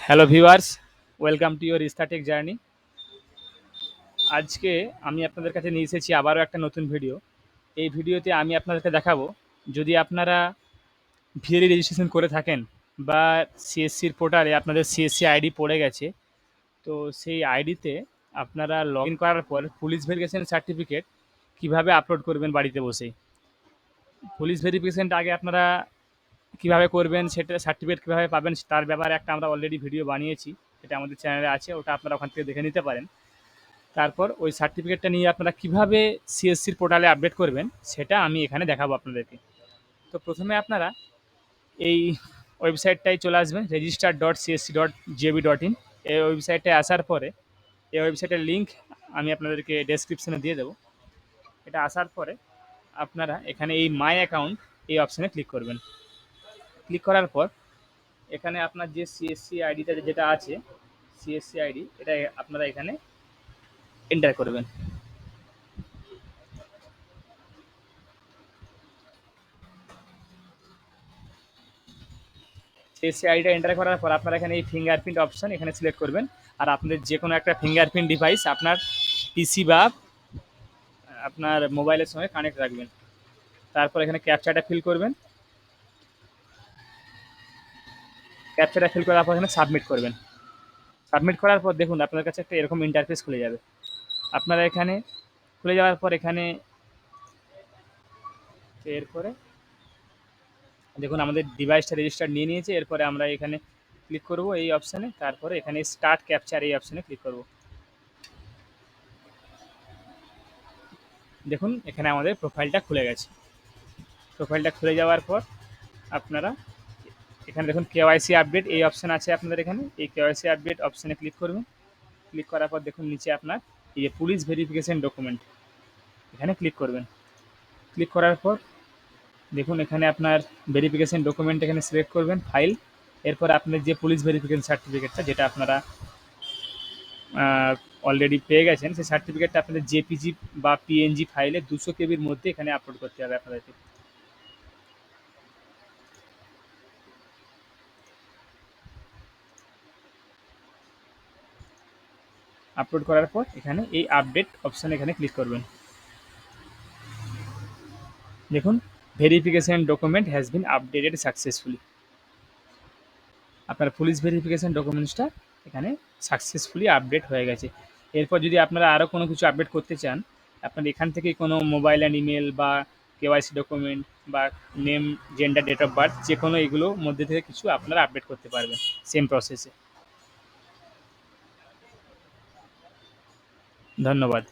Hello viewers, welcome to your Startech journey. আজকে আমি আপনাদের কাছে নিয়ে এসেছি আবারও একটা নতুন ভিডিও। এই ভিডিওতে আমি আপনাদেরকে দেখাবো, যদি আপনারা ভিএলই রেজিস্ট্রেশন করে থাকেন বা সিএসসির পোর্টালে আপনাদের সিএসসি আইডি পড়ে গেছে, তো সেই আইডিতে আপনারা লগ ইন করার পর পুলিশ ভেরিফিকেশন সার্টিফিকেট কীভাবে আপলোড করবেন বাড়িতে বসেই। পুলিশ ভেরিফিকেশনটা আগে আপনারা কীভাবে করবেন, সেটা সার্টিফিকেট কীভাবে পাবেন তার ব্যাপারে একটা আমরা অলরেডি ভিডিও বানিয়েছি, এটা আমাদের চ্যানেলে আছে, ওটা আপনারা ওখান থেকে দেখে নিতে পারেন। তারপর ওই সার্টিফিকেটটা নিয়ে আপনারা কিভাবে সিএসসির পোর্টালে আপডেট করবেন সেটা আমি এখানে দেখাবো আপনাদেরকে। তো প্রথমে আপনারা এই ওয়েবসাইটটায় চলে আসবেন, register.csc.gov.in। এই ওয়েবসাইটে আসার পরে এই ওয়েবসাইটের লিঙ্ক আমি আপনাদেরকে ডেসক্রিপশনে দিয়ে দেবো। এটা আসার পরে আপনারা এখানে এই মাই অ্যাকাউন্ট এই অপশানে ক্লিক করবেন। ক্লিক করার পর এখানে আপনার যে সিএসসি আইডিটা যেটা আছে, সিএসসি আইডি, এটা আপনারা এখানে এন্টার করবেন। সিএসসি আইডিটা এন্টার করার পর আপনারা এখানে এই ফিঙ্গারপ্রিন্ট অপশান এখানে সিলেক্ট করবেন। আর আপনাদের যে কোনো একটা ফিঙ্গারপ্রিন্ট ডিভাইস আপনার পিসি বা আপনার মোবাইলের সঙ্গে কানেক্ট রাখবেন। তারপর এখানে ক্যাপচাটা ফিল করবেন। ক্যাপচাটা ফিল করার পর এখানে সাবমিট করবেন। সাবমিট করার পর দেখুন আপনার কাছে একটা এরকম ইন্টারফেস খুলে যাবে। আপনারা এখানে খুলে যাওয়ার পর এখানে এরপরে দেখুন আমাদের ডিভাইসটা রেজিস্টার নিয়ে নিয়েছে। এরপরে আমরা এখানে ক্লিক করব এই অপশানে, তারপরে এখানে স্টার্ট ক্যাপচার এই অপশানে ক্লিক করব। দেখুন এখানে আমাদের প্রোফাইলটা খুলে গেছে। প্রোফাইলটা খুলে যাওয়ার পর আপনারা এখানে দেখুন কেওয়াইসি আপডেট এই অপশান আছে আপনাদের এখানে, এই কেওয়াইসি আপডেট অপশানে ক্লিক করবেন। ক্লিক করার পর দেখুন নিচে আপনার এই যে পুলিশ ভেরিফিকেশন ডকুমেন্ট, এখানে ক্লিক করবেন। ক্লিক করার পর দেখুন এখানে আপনার ভেরিফিকেশন ডকুমেন্ট এখানে সিলেক্ট করবেন ফাইল। এরপর আপনার যে পুলিশ ভেরিফিকেশন সার্টিফিকেটটা যেটা আপনারা অলরেডি পেয়ে গেছেন, সেই সার্টিফিকেটটা আপনাদের জেপিজি বা পিএনজি ফাইলে 200 কেবির মধ্যে এখানে আপলোড করতে হবে আপনাদেরকে। আপলোড করার পর এখানে এই আপডেট অপশান এখানে ক্লিক করবেন। দেখুন verification document has been updated successfully. আপনার পুলিশ ভেরিফিকেশন ডকুমেন্টসটা এখানে সাকসেসফুলি আপডেট হয়ে গেছে। এরপর যদি আপনারা আরও কোনো কিছু আপডেট করতে চান, আপনার এখান থেকে কোনো মোবাইল অ্যান্ড ইমেল বা কেওয়াইসি ডকুমেন্ট বা name, gender, date of birth, যে কোনো এগুলোর মধ্যে থেকে কিছু আপনারা আপডেট করতে পারবেন সেম প্রসেসে। ধন্যবাদ।